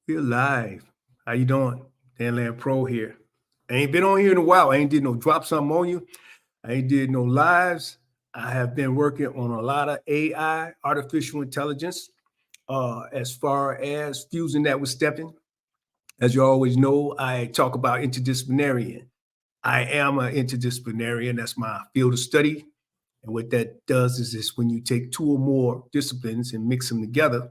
We're live. How you doing? DanLanPro here. I ain't been on here in a while. I ain't did no drop something on you. I ain't did no lives. I have been working on a lot of AI, artificial intelligence, as far as fusing that with stepping. As you always know, I talk about interdisciplinarian. I am an interdisciplinarian. That's my field of study. And what that does is this: when you take two or more disciplines and mix them together,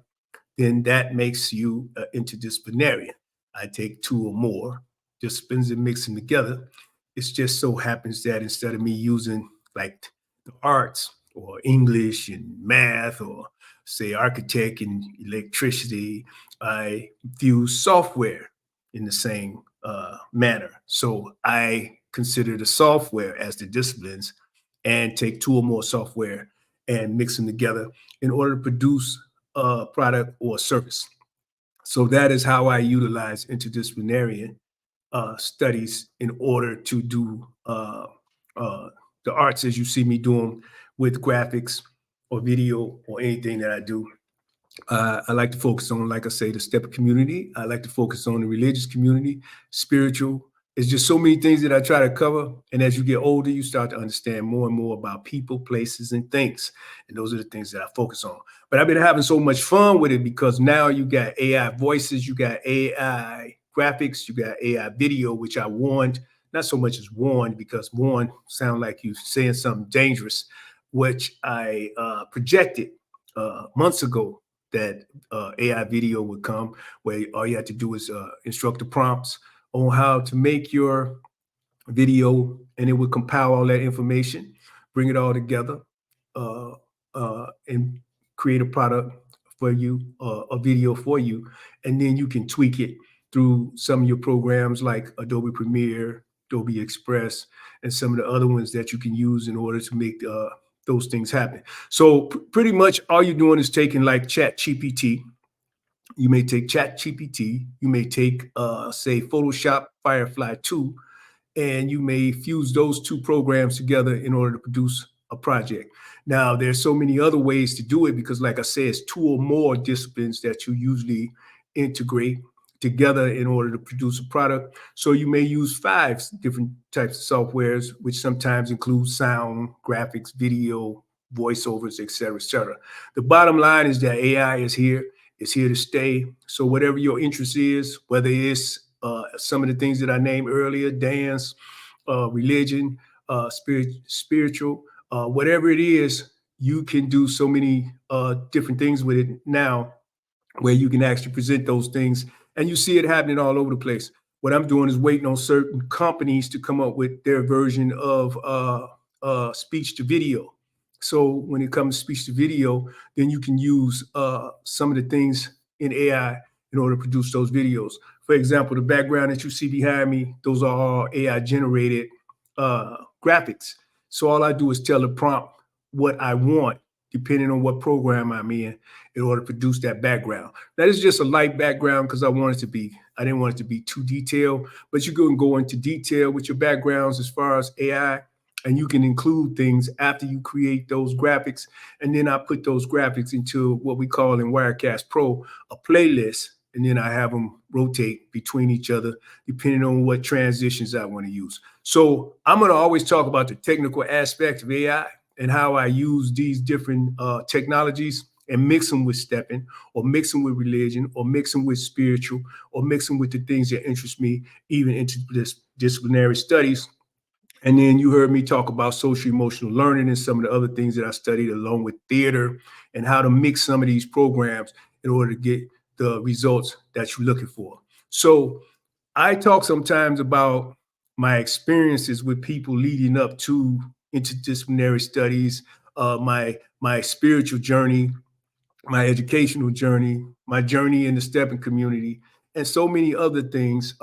then that makes you an interdisciplinarian. I take two or more disciplines and mix them together. It just so happens that instead of me using like the arts or English and math or say architect and electricity, I fuse software in the same manner. So I consider the software as the disciplines and take two or more software and mix them together in order to produce a product or service. So that is how I utilize interdisciplinary studies in order to do the arts as you see me doing with graphics or video or anything that I do. I like to focus on, like I say, the step community. I like to focus on the religious community, spiritual. It's just so many things that I try to cover. And as you get older, you start to understand more and more about people, places, and things. And those are the things that I focus on. But I've been having so much fun with it because now you got AI voices, you got AI graphics, you got AI video, which I warned, not so much as warned, because warned sound like you saying something dangerous, which I projected months ago that AI video would come, where all you have to do is instruct the prompts on how to make your video, and it would compile all that information, bring it all together, and create a product for you, a video for you, and then you can tweak it through some of your programs like Adobe Premiere, Adobe Express, and some of the other ones that you can use in order to make those things happen. So pretty much all you're doing is taking like Chat GPT. You may take Chat GPT, you may take, say, Photoshop Firefly 2, and you may fuse those two programs together in order to produce a project. Now, there's so many other ways to do it because, like I said, it's two or more disciplines that you usually integrate together in order to produce a product. So you may use five different types of softwares, which sometimes include sound, graphics, video, voiceovers, et cetera, et cetera. The bottom line is that AI is here. It's here to stay. So whatever your interest is, whether it's some of the things that I named earlier, dance, religion, spiritual, whatever it is, you can do so many different things with it now where you can actually present those things. And you see it happening all over the place. What I'm doing is waiting on certain companies to come up with their version of speech to video. So when it comes to speech to video, then you can use some of the things in AI in order to produce those videos. For example, the background that you see behind me, those are all AI generated graphics. So all I do is tell the prompt what I want, depending on what program I'm in order to produce that background. That is just a light background because I didn't want it to be too detailed, but you can go into detail with your backgrounds as far as AI, and you can include things after you create those graphics. And then I put those graphics into what we call in Wirecast Pro a playlist, and then I have them rotate between each other depending on what transitions I want to use. So I'm going to always talk about the technical aspect of AI and how I use these different technologies and mix them with stepping, or mix them with religion, or mix them with spiritual, or mix them with the things that interest me, even into this disciplinary studies. And then you heard me talk about social emotional learning and some of the other things that I studied along with theater and how to mix some of these programs in order to get the results that you're looking for. So I talk sometimes about my experiences with people leading up to interdisciplinary studies, my spiritual journey, my educational journey, my journey in the stepping community, and so many other things,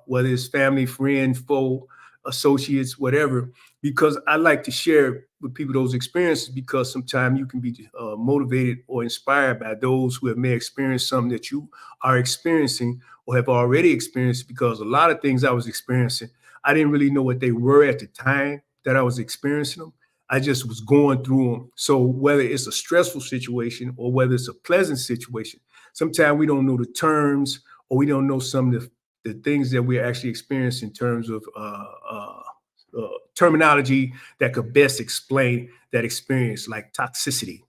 whether it's family, friend, foe, associates, whatever, because I like to share with people those experiences because sometimes you can be motivated or inspired by those who have may experience something that you are experiencing or have already experienced, because a lot of things I was experiencing, I didn't really know what they were at the time that I was experiencing them. I just was going through them. So whether it's a stressful situation or whether it's a pleasant situation, sometimes we don't know the terms or we don't know some of the things that we're actually experiencing in terms of terminology that could best explain that experience, like toxicity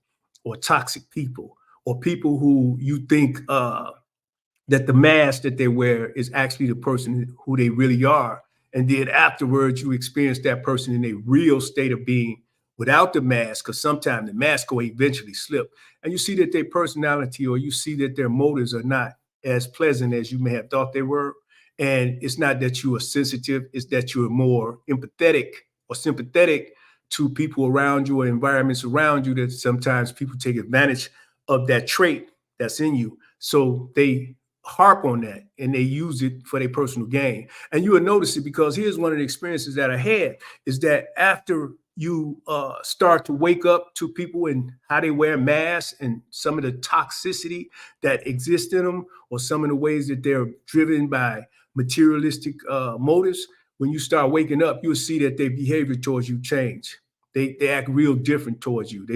or toxic people or people who you think that the mask that they wear is actually the person who they really are. And then afterwards, you experience that person in a real state of being without the mask, because sometimes the mask will eventually slip. And you see that their personality or you see that their motives are not as pleasant as you may have thought they were. And it's not that you are sensitive, it's that you're more empathetic or sympathetic to people around you or environments around you, that sometimes people take advantage of that trait that's in you. So they harp on that and they use it for their personal gain. And you will notice it, because here's one of the experiences that I had is that after you start to wake up to people and how they wear masks and some of the toxicity that exists in them, or some of the ways that they're driven by materialistic motives, when you start waking up, you'll see that their behavior towards you change. They act real different towards you.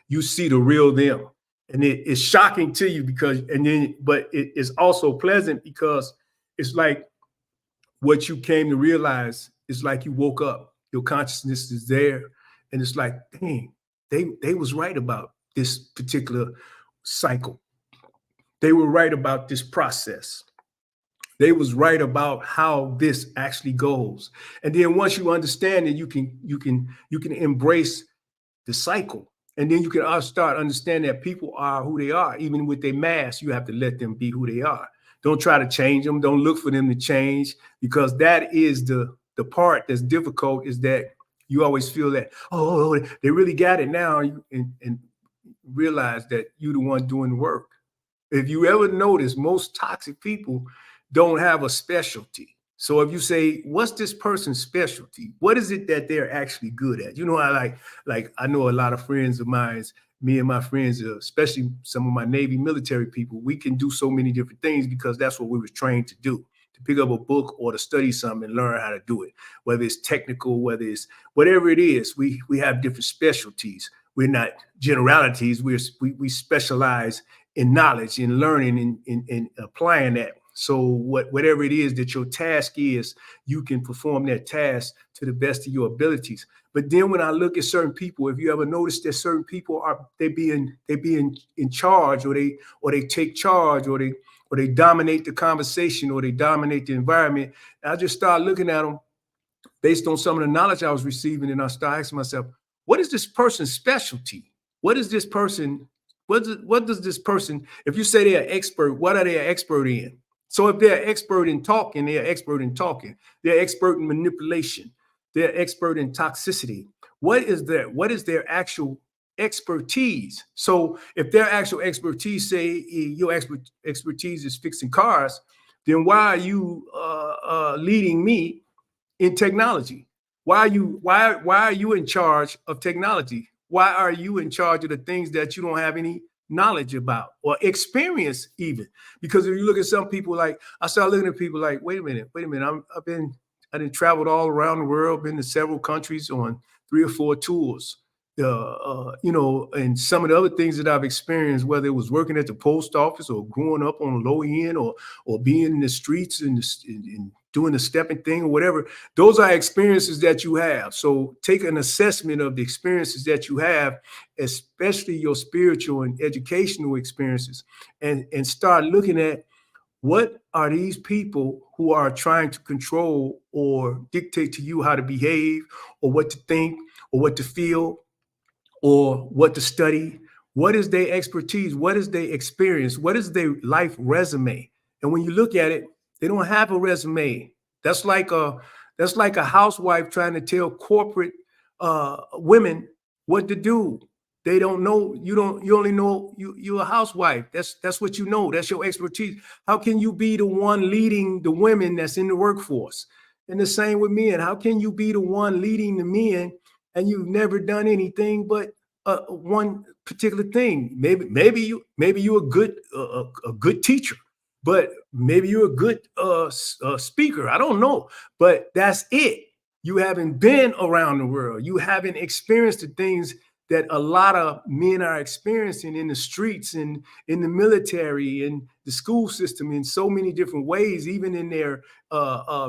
You see the real them, and it's shocking to you, because but it is also pleasant, because it's like what you came to realize is like you woke up, your consciousness is there, and it's like, dang, they was right about this particular cycle. They were right about this process. They was right about how this actually goes. And then once you understand it, you can embrace the cycle. And then you can start understanding that people are who they are. Even with their mask, you have to let them be who they are. Don't try to change them. Don't look for them to change, because that is the part that's difficult, is that you always feel that, oh, they really got it now, and realize that you're the one doing the work. If you ever notice, most toxic people don't have a specialty. So if you say, what's this person's specialty? What is it that they're actually good at? You know, I know a lot of friends of mine, me and my friends, especially some of my Navy military people, we can do so many different things because that's what we were trained to do, to pick up a book or to study something and learn how to do it. Whether it's technical, whether it's whatever it is, we have different specialties. We're not generalities. We specialize in knowledge, in learning, in applying that. So whatever it is that your task is, you can perform that task to the best of your abilities. But then when I look at certain people, if you ever notice that certain people they be in charge, or they take charge, or they dominate the conversation, or they dominate the environment, I just start looking at them based on some of the knowledge I was receiving, and I start asking myself, what is this person's specialty? What is this person? What does this person, if you say they're an expert, what are they an expert in? So if they're expert in talking, they're expert in talking. They're expert in manipulation. They're expert in toxicity. What is their actual expertise? So if their actual expertise, say your expertise is fixing cars, then why are you leading me in technology? Why are you in charge of technology? Why are you in charge of the things that you don't have any knowledge about or experience even? Because if you look at some people, like I start looking at people like, wait a minute, I done traveled all around the world, been to several countries on 3 or 4 tours. And some of the other things that I've experienced, whether it was working at the post office or growing up on the low end, or being in the streets and doing the stepping thing or whatever, those are experiences that you have. So take an assessment of the experiences that you have, especially your spiritual and educational experiences, and start looking at, what are these people who are trying to control or dictate to you how to behave, or what to think, or what to feel, or what to study? What is their expertise? What is their experience? What is their life resume? And when you look at it, they don't have a resume. That's like a housewife trying to tell corporate women what to do. They don't know. You only know you're a housewife. That's what you know. That's your expertise. How can you be the one leading the women that's in the workforce? And the same with men. How can you be the one leading the men and you've never done anything but one particular thing? Maybe you're a good teacher, but maybe you're a good speaker. I don't know, but that's it. You haven't been around the world. You haven't experienced the things that a lot of men are experiencing in the streets and in the military and the school system in so many different ways, even in their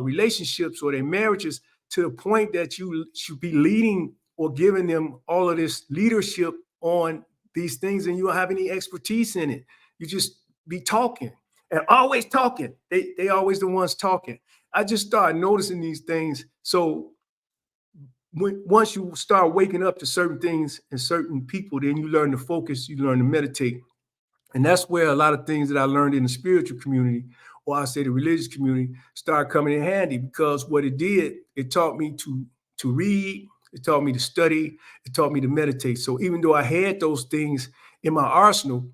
relationships or their marriages, to the point that you should be leading or giving them all of this leadership on these things and you don't have any expertise in it. You just be talking and always talking. They always the ones talking. I just started noticing these things. So once you start waking up to certain things and certain people, then you learn to focus, you learn to meditate. And that's where a lot of things that I learned in the spiritual community, or I say the religious community, start coming in handy, because what it did, it taught me to read, it taught me to study, it taught me to meditate. So even though I had those things in my arsenal,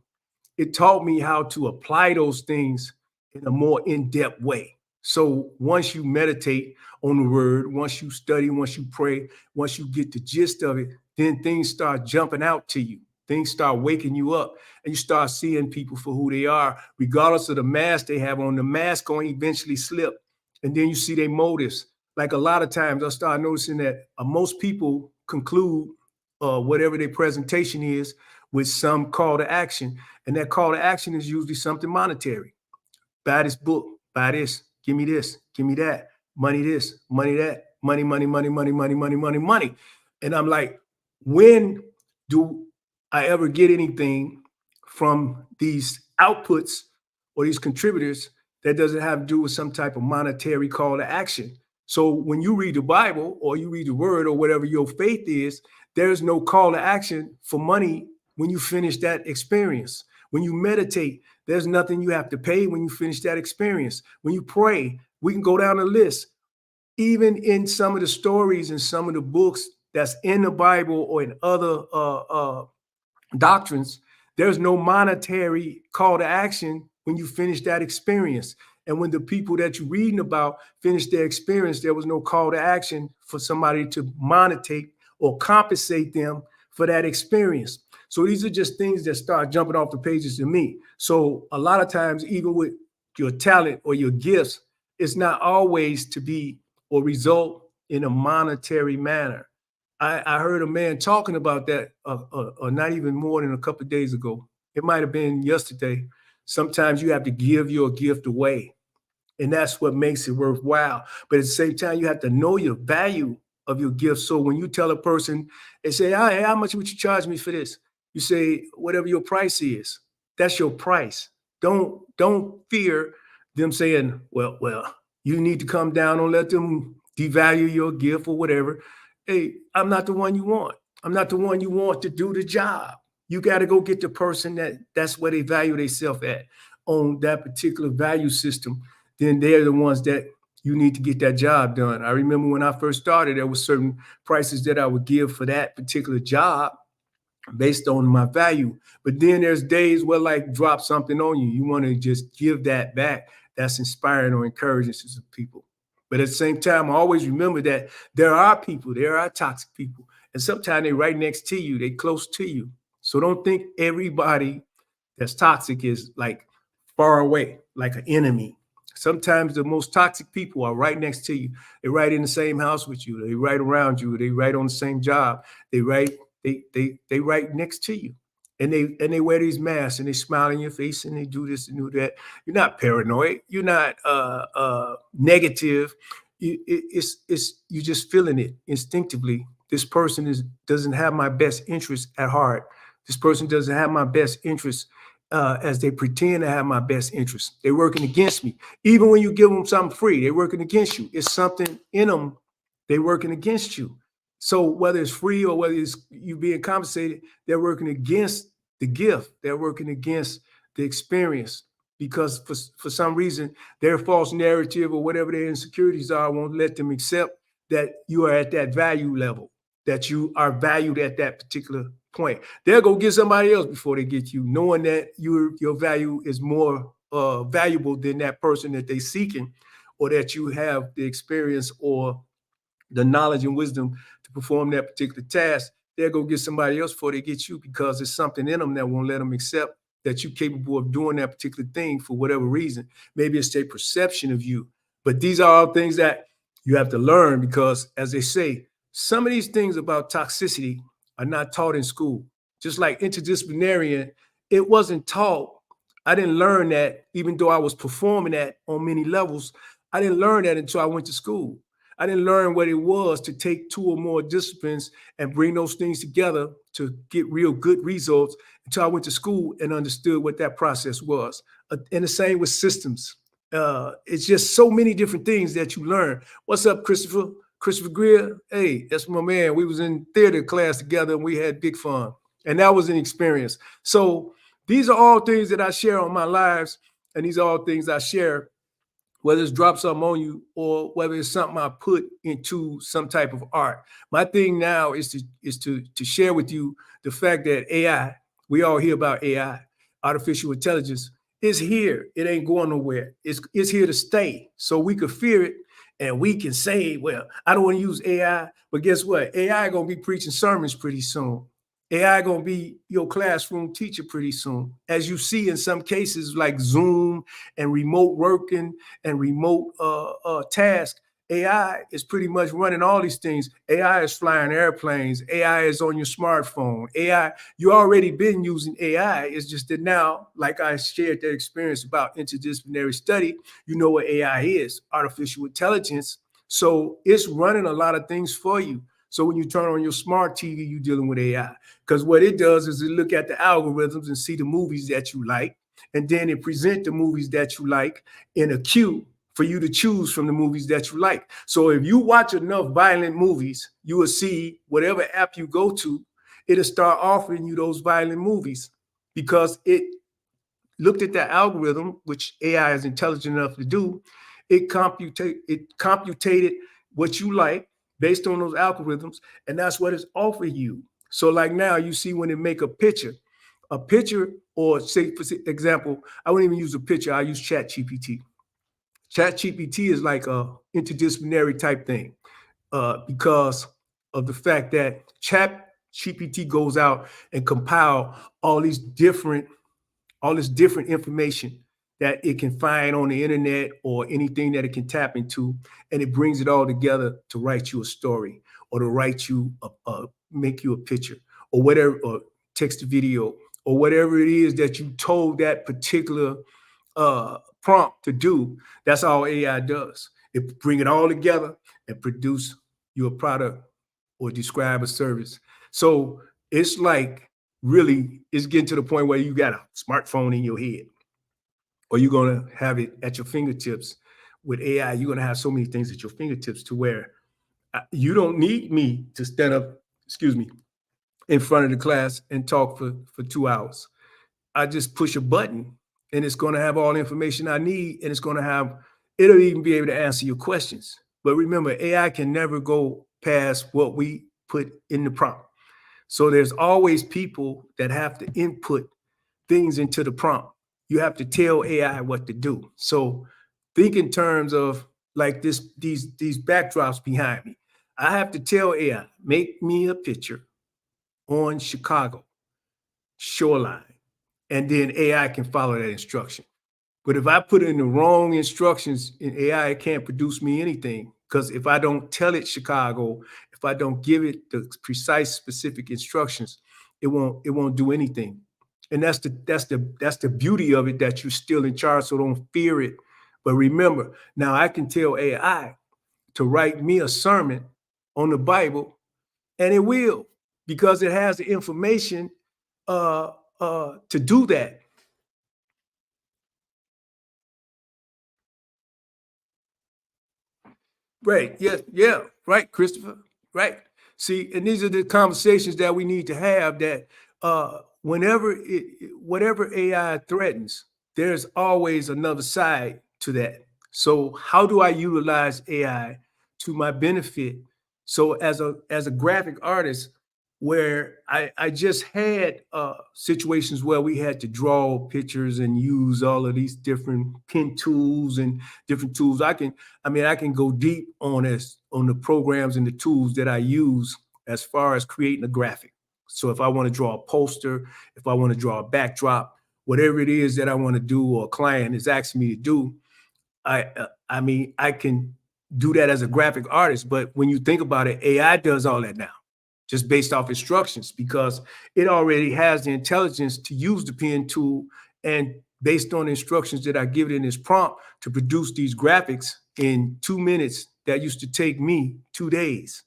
it taught me how to apply those things in a more in-depth way. So once you meditate on the word, once you study, once you pray, once you get the gist of it, then things start jumping out to you. Things start waking you up and you start seeing people for who they are, regardless of the mask they have on. The mask going to eventually slip. And then you see their motives. Like a lot of times I start noticing that most people conclude whatever their presentation is with some call to action. And that call to action is usually something monetary. Buy this book, buy this, give me that, money this, money that, money, money, money, money, money, money, money, money. And I'm like, when do I ever get anything from these outputs or these contributors that doesn't have to do with some type of monetary call to action? So when you read the Bible or you read the word or whatever your faith is, there's no call to action for money when you finish that experience. When you meditate, there's nothing you have to pay when you finish that experience. When you pray, we can go down the list. Even in some of the stories and some of the books that's in the Bible or in other doctrines, there's no monetary call to action when you finish that experience. And when the people that you're reading about finished their experience, there was no call to action for somebody to monetize or compensate them for that experience. So these are just things that start jumping off the pages to me. So a lot of times, even with your talent or your gifts, it's not always to be or result in a monetary manner. I heard a man talking about that not even more than a couple of days ago. It might have been yesterday. Sometimes you have to give your gift away. And that's what makes it worthwhile. But at the same time, you have to know your value of your gift. So when you tell a person, they say, hey, how much would you charge me for this? You say, whatever your price is, that's your price. Don't fear them saying, well, you need to come down. Don't let them devalue your gift or whatever. Hey, I'm not the one you want. I'm not the one you want to do the job. You got to go get the person that's where they value themselves at on that particular value system. Then they're the ones that you need to get that job done. I remember when I first started, there were certain prices that I would give for that particular job based on my value. But then there's days where like drop something on you. You want to just give that back. That's inspiring or encouraging to some people. But at the same time, I always remember that there are people, there are toxic people. And sometimes they're right next to you, they're close to you. So don't think everybody that's toxic is like far away, like an enemy. Sometimes the most toxic people are right next to you. They're right in the same house with you. They're right around you. They're right on the same job. They right next to you. And they wear these masks and they smile in your face and they do this and do that. You're not paranoid. You're not negative. It's you just feeling it instinctively. This person doesn't have my best interest at heart. This person doesn't have my best interest as they pretend to have my best interest. They're working against me. Even when you give them something free, they're working against you. It's something in them. They're working against you. So whether it's free or whether it's you being compensated, they're working against the gift. They're working against the experience because for some reason, their false narrative or whatever their insecurities are won't let them accept that you are at that value level, that you are valued at that particular point. They'll go get somebody else before they get you, knowing that your value is more valuable than that person that they're seeking, or that you have the experience or the knowledge and wisdom to perform that particular task. They'll go get somebody else before they get you because there's something in them that won't let them accept that you're capable of doing that particular thing for whatever reason. Maybe it's their perception of you. But these are all things that you have to learn because, as they say, some of these things about toxicity are not taught in school. Just like interdisciplinarian, it wasn't taught. I didn't learn that, even though I was performing that on many levels. I didn't learn that until I went to school. I didn't learn what it was to take two or more disciplines and bring those things together to get real good results until I went to school and understood what that process was. And the same with systems. It's just so many different things that you learn. What's up, Christopher? Christopher Greer? Hey, that's my man. We was in theater class together and we had big fun. And that was an experience. So these are all things that I share on my lives, and these are all things I share, whether it's drop something on you or whether it's something I put into some type of art. My thing now is to share with you the fact that AI, we all hear about AI, artificial intelligence, is here. It ain't going nowhere. It's here to stay. So we could fear it and we can say, well, I don't want to use AI, but guess what? AI gonna be preaching sermons pretty soon. AI gonna be your classroom teacher pretty soon. As you see in some cases like Zoom and remote working and remote task, AI is pretty much running all these things. AI is flying airplanes. AI is on your smartphone. AI, you already been using AI. It's just that now, like I shared that experience about interdisciplinary study, you know what AI is, artificial intelligence. So it's running a lot of things for you. So when you turn on your smart TV, you're dealing with AI. Because what it does is it look at the algorithms and see the movies that you like, and then it present the movies that you like in a queue for you to choose from the movies that you like. So if you watch enough violent movies, you will see whatever app you go to, it'll start offering you those violent movies because it looked at the algorithm, which AI is intelligent enough to do. It computated what you like based on those algorithms, and that's what it's offering you. So like now you see when it make a picture, or say for example, I wouldn't even use a picture, I use ChatGPT. ChatGPT is like a interdisciplinary type thing because of the fact that ChatGPT goes out and compile all this different information that it can find on the internet or anything that it can tap into, and it brings it all together to write you a story or to write you make you a picture or whatever, or text a video or whatever it is that you told that particular prompt to do. That's all AI does. It bring it all together and produce you a product or describe a service. So it's like really, it's getting to the point where you got a smartphone in your head, or you're gonna have it at your fingertips. With AI, you're gonna have so many things at your fingertips to where you don't need me to stand up, excuse me, in front of the class and talk for 2 hours. I just push a button and it's going to have all the information I need, and it'll even be able to answer your questions. But remember, AI can never go past what we put in the prompt. So there's always people that have to input things into the prompt. You have to tell AI what to do. So think in terms of like these backdrops behind me. I have to tell AI, make me a picture on Chicago shoreline, and then AI can follow that instruction. But if I put in the wrong instructions in AI, it can't produce me anything. Because if I don't tell it Chicago, if I don't give it the precise, specific instructions, it won't do anything. And that's the beauty of it, that you're still in charge. So don't fear it. But remember, now I can tell AI to write me a sermon on the Bible, and it will, because it has the information to do that. Right. Yes. Yeah. Right, Christopher. Right. See, and these are the conversations that we need to have. That whatever AI threatens, there's always another side to that. So, how do I utilize AI to my benefit? So, as a graphic artist, where I just had situations where we had to draw pictures and use all of these different pen tools and different tools. I can go deep on the programs and the tools that I use as far as creating a graphic. So if I want to draw a poster, if I want to draw a backdrop, whatever it is that I want to do or a client is asking me to do, I can do that as a graphic artist. But when you think about it, AI does all that now. just based off instructions, because it already has the intelligence to use the pen tool, and based on the instructions that I give it in this prompt to produce these graphics in 2 minutes that used to take me 2 days.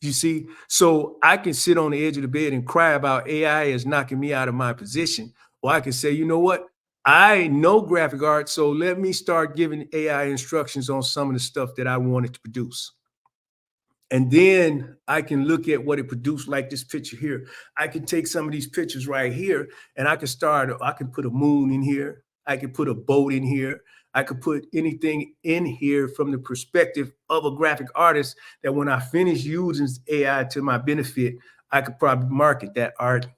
You see, so I can sit on the edge of the bed and cry about AI is knocking me out of my position. Or I can say, you know what? I know graphic art, so let me start giving AI instructions on some of the stuff that I wanted to produce. And then I can look at what it produced, like this picture here. I can take some of these pictures right here and I can put a moon in here. I can put a boat in here. I could put anything in here from the perspective of a graphic artist that when I finish using AI to my benefit, I could probably market that art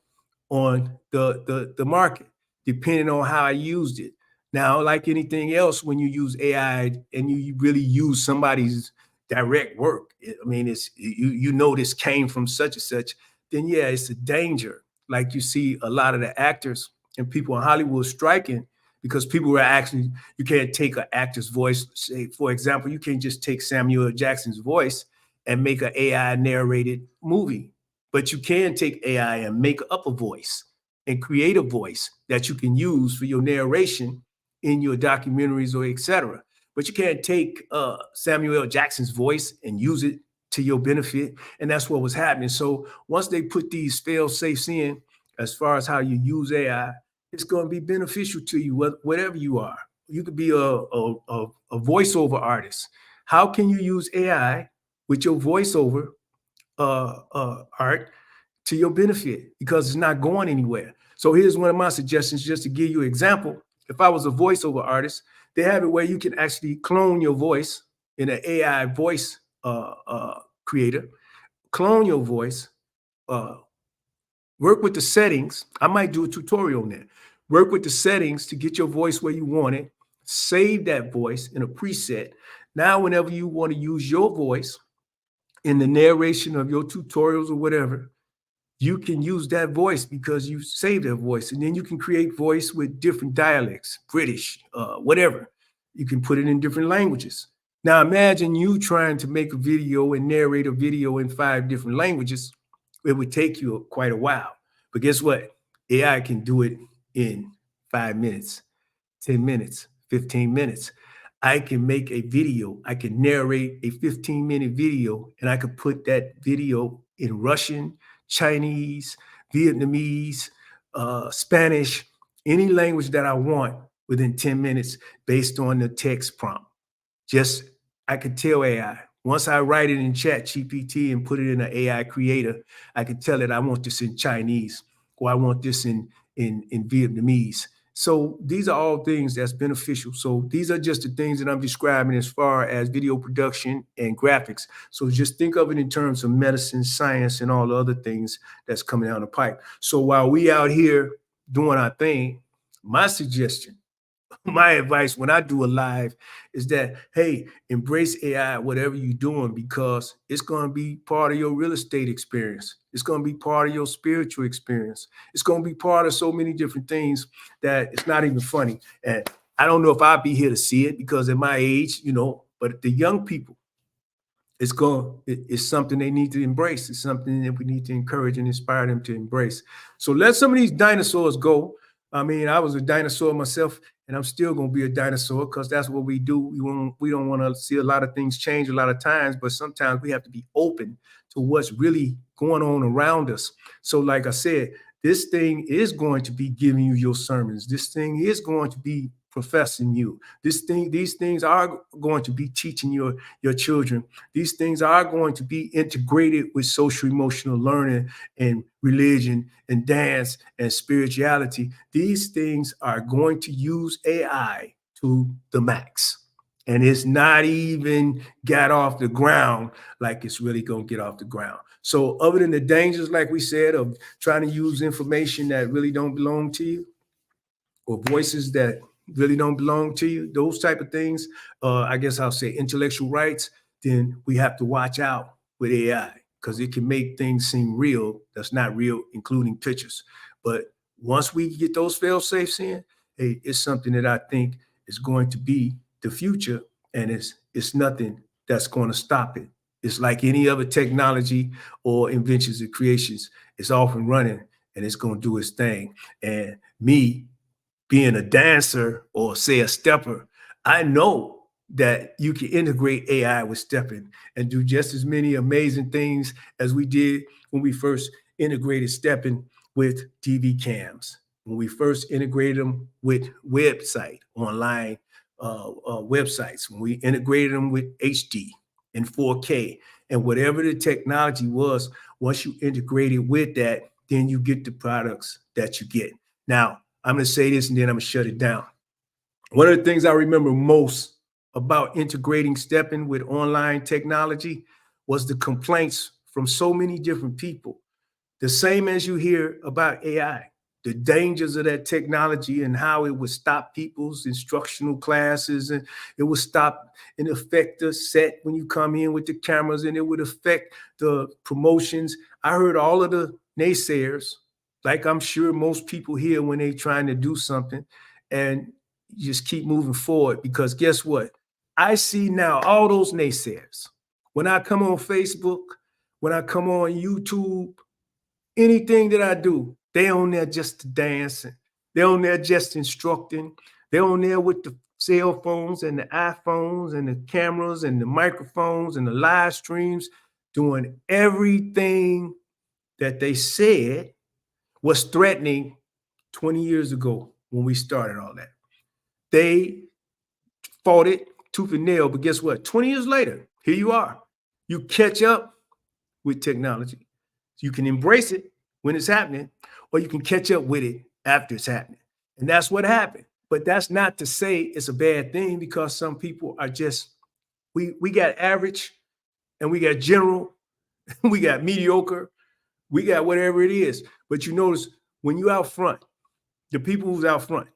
on the market, depending on how I used it. Now, like anything else, when you use AI and you really use somebody's direct work, I mean, it's you know this came from such and such, then yeah, it's a danger. Like you see a lot of the actors and people in Hollywood striking because people were actually, you can't take an actor's voice. Say, for example, you can't just take Samuel Jackson's voice and make an AI narrated movie, but you can take AI and make up a voice and create a voice that you can use for your narration in your documentaries or etc. But you can't take Samuel L. Jackson's voice and use it to your benefit. And that's what was happening. So once they put these fail safes in, as far as how you use AI, it's going to be beneficial to you, whatever you are. You could be a voiceover artist. How can you use AI with your voiceover art to your benefit, because it's not going anywhere? So here's one of my suggestions, just to give you an example. If I was a voiceover artist, they have it where you can actually clone your voice in an AI voice creator, clone your voice, uh, work with the settings. I might do a tutorial on that. Work with the settings to get your voice where you want it. Save that voice in a preset. Now, whenever you want to use your voice in the narration of your tutorials or whatever, you can use that voice because you saved that voice. And then you can create voice with different dialects, British, whatever. You can put it in different languages. Now imagine you trying to make a video and narrate a video in 5 different languages. It would take you quite a while. But guess what? AI can do it in 5 minutes, 10 minutes, 15 minutes. I can make a video. I can narrate a 15-minute video, and I could put that video in Russian, Chinese, Vietnamese, Spanish, any language that I want within 10 minutes based on the text prompt. Just, I could tell AI, once I write it in Chat GPT and put it in an AI creator, I could tell it I want this in Chinese, or I want this in Vietnamese. So these are all things that's beneficial. So these are just the things that I'm describing as far as video production and graphics. So just think of it in terms of medicine, science, and all the other things that's coming down the pipe. So while we out here doing our thing, my suggestion, my advice when I do a live is that, hey, embrace AI, whatever you're doing, because it's going to be part of your real estate experience. It's going to be part of your spiritual experience. It's going to be part of so many different things that it's not even funny. And I don't know if I'll be here to see it because at my age, but the young people, it's something they need to embrace. It's something that we need to encourage and inspire them to embrace. So let some of these dinosaurs go. I mean, I was a dinosaur myself, and I'm still going to be a dinosaur because that's what we do. We don't want to see a lot of things change a lot of times, but sometimes we have to be open to what's really going on around us. So like I said, this thing is going to be giving you your sermons. This thing is going to be professing you. These things are going to be teaching your children. These things are going to be integrated with social emotional learning and religion and dance and spirituality. These things are going to use AI to the max. And it's not even got off the ground like it's really going to get off the ground. So other than the dangers, like we said, of trying to use information that really don't belong to you, or voices that really don't belong to you, those type of things, I guess I'll say intellectual rights, then we have to watch out with AI because it can make things seem real that's not real, including pictures. But once we get those fail safes in, hey, it's something that I think is going to be the future, and it's nothing that's going to stop it. It's like any other technology or inventions and creations. It's off and running, and it's going to do its thing. And me being a dancer or say a stepper, I know that you can integrate AI with stepping and do just as many amazing things as we did when we first integrated stepping with TV cams, when we first integrated them with online websites, when we integrated them with HD and 4K and whatever the technology was. Once you integrate it with that, then you get the products that you get. Now, I'm going to say this and then I'm going to shut it down. One of the things I remember most about integrating stepping with online technology was the complaints from so many different people. The same as you hear about AI, the dangers of that technology and how it would stop people's instructional classes, and it would stop and affect the set when you come in with the cameras, and it would affect the promotions. I heard all of the naysayers, like I'm sure most people hear when they're trying to do something, and you just keep moving forward, because guess what? I see now all those naysayers. When I come on Facebook, when I come on YouTube, anything that I do, they on there just dancing. They're on there just instructing. They're on there with the cell phones and the iPhones and the cameras and the microphones and the live streams, doing everything that they said was threatening 20 years ago when we started all that. They fought it tooth and nail, but guess what? 20 years later, here you are. You catch up with technology. You can embrace it when it's happening, or you can catch up with it after it's happening. And that's what happened. But that's not to say it's a bad thing, because some people are just, we got average and we got general, we got mediocre, we got whatever it is. But you notice when you out front, the people who's out front,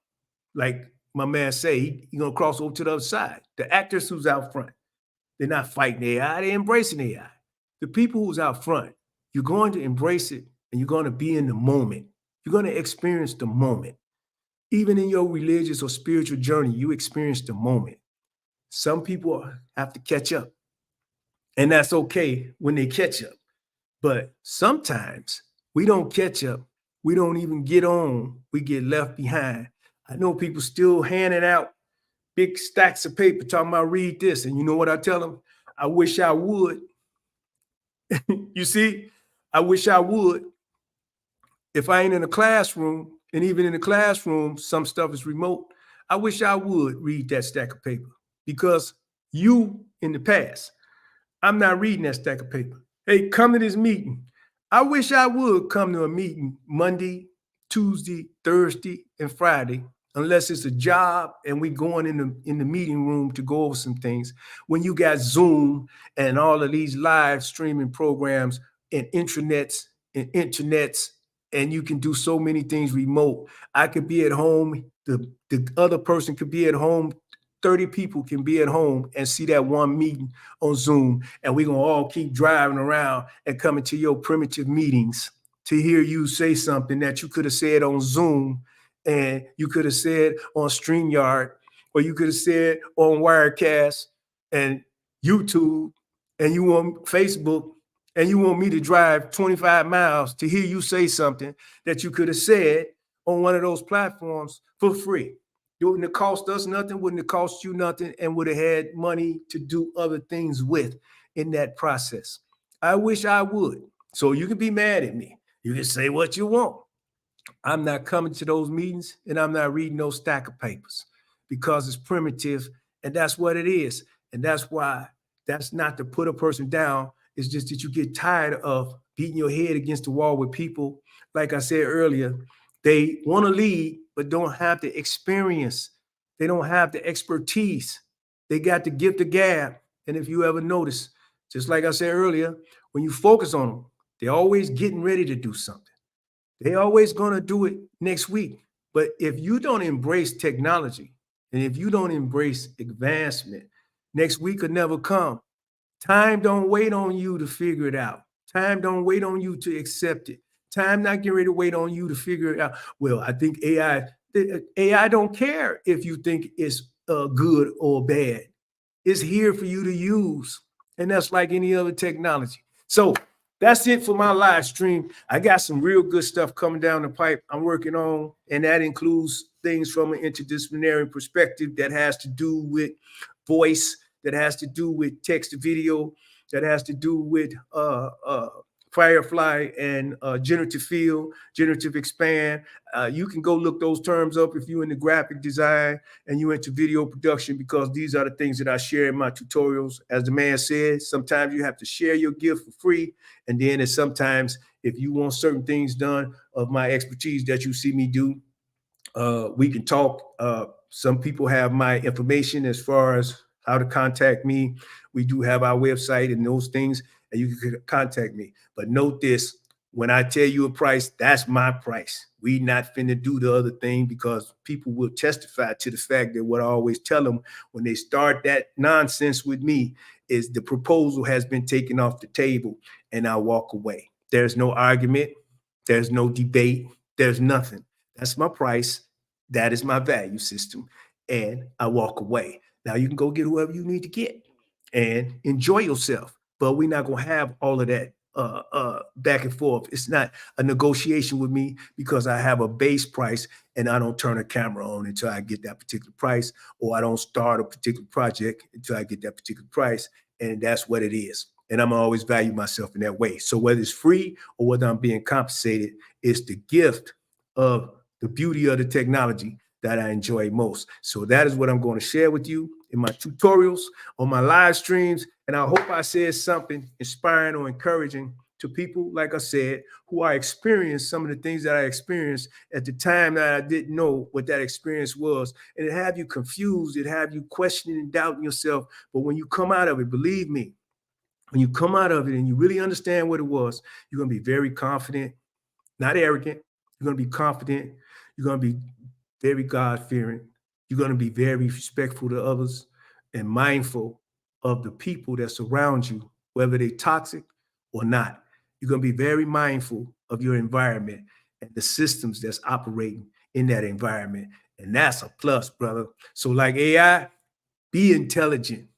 like my man say, he gonna cross over to the other side. The actors who's out front, they're not fighting AI, they're embracing AI. The people who's out front, you're going to embrace it and you're going to be in the moment. You're going to experience the moment. Even in your religious or spiritual journey, you experience the moment. Some people have to catch up, and that's okay when they catch up. But sometimes we don't catch up. We don't even get on. We get left behind. I know people still handing out big stacks of paper talking about read this. And you know what I tell them? I wish I would. You see, I wish I would. If I ain't in a classroom, and even in the classroom, some stuff is remote, I wish I would read that stack of paper, because you in the past, I'm not reading that stack of paper. Hey, come to this meeting. I wish I would come to a meeting Monday, Tuesday, Thursday, and Friday, unless it's a job and we going in the meeting room to go over some things. When you got Zoom and all of these live streaming programs and intranets and internets, and you can do so many things remote. I could be at home, the other person could be at home, 30 people can be at home and see that one meeting on Zoom, and we're gonna all keep driving around and coming to your primitive meetings to hear you say something that you could have said on Zoom, and you could have said on StreamYard, or you could have said on Wirecast and YouTube, and you want Facebook, and you want me to drive 25 miles to hear you say something that you could have said on one of those platforms for free. It wouldn't have cost us nothing, wouldn't have cost you nothing, and would have had money to do other things with in that process. I wish I would. So you can be mad at me. You can say what you want. I'm not coming to those meetings, and I'm not reading those stack of papers, because it's primitive, and that's what it is. And that's why, that's not to put a person down. It's just that you get tired of beating your head against the wall with people. Like I said earlier, they want to lead, but don't have the experience. They don't have the expertise. They got the gift of gab. And if you ever notice, just like I said earlier, when you focus on them, they're always getting ready to do something. They're always going to do it next week. But if you don't embrace technology, and if you don't embrace advancement, next week will never come. Time don't wait on you to figure it out. Time don't wait on you to accept it. Time not getting ready to wait on you to figure it out. Well, I think AI don't care if you think it's good or bad. It's here for you to use. And that's like any other technology. So that's it for my live stream. I got some real good stuff coming down the pipe I'm working on, and that includes things from an interdisciplinary perspective that has to do with voice, that has to do with text to video, that has to do with Firefly and generative fill, generative expand. You can go look those terms up if you're into graphic design and you into video production, because these are the things that I share in my tutorials. As the man said, sometimes you have to share your gift for free. And then sometimes if you want certain things done of my expertise that you see me do, we can talk. Some people have my information as far as how to contact me. We do have our website and those things, and you can contact me. But note this, when I tell you a price, that's my price. We not finna do the other thing, because people will testify to the fact that what I always tell them when they start that nonsense with me is the proposal has been taken off the table and I walk away. There's no argument. There's no debate. There's nothing. That's my price. That is my value system. And I walk away. Now you can go get whoever you need to get and enjoy yourself. But we're not going to have all of that back and forth. It's not a negotiation with me, because I have a base price and I don't turn a camera on until I get that particular price, or I don't start a particular project until I get that particular price. And that's what it is. And I'm always value myself in that way. So whether it's free or whether I'm being compensated, it's the gift of the beauty of the technology that I enjoy most. So that is what I'm going to share with you in my tutorials, on my live streams. And I hope I said something inspiring or encouraging to people, like I said, who are experiencing some of the things that I experienced at the time that I didn't know what that experience was. And it have you confused, it have you questioning and doubting yourself. But when you come out of it, believe me, when you come out of it and you really understand what it was, you're going to be very confident, not arrogant. You're going to be confident. You're going to be very God-fearing. You're going to be very respectful to others and mindful of the people that surround you, whether they're toxic or not. You're going to be very mindful of your environment and the systems that's operating in that environment. And that's a plus, brother. So like AI, be intelligent.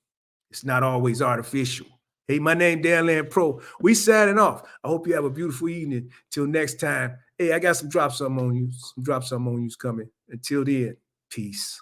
It's not always artificial. Hey, my name DanLanPro. We signing off. I hope you have a beautiful evening. Till next time. Hey, I got some drop something on you. Some drop something on you's coming. Until then, peace.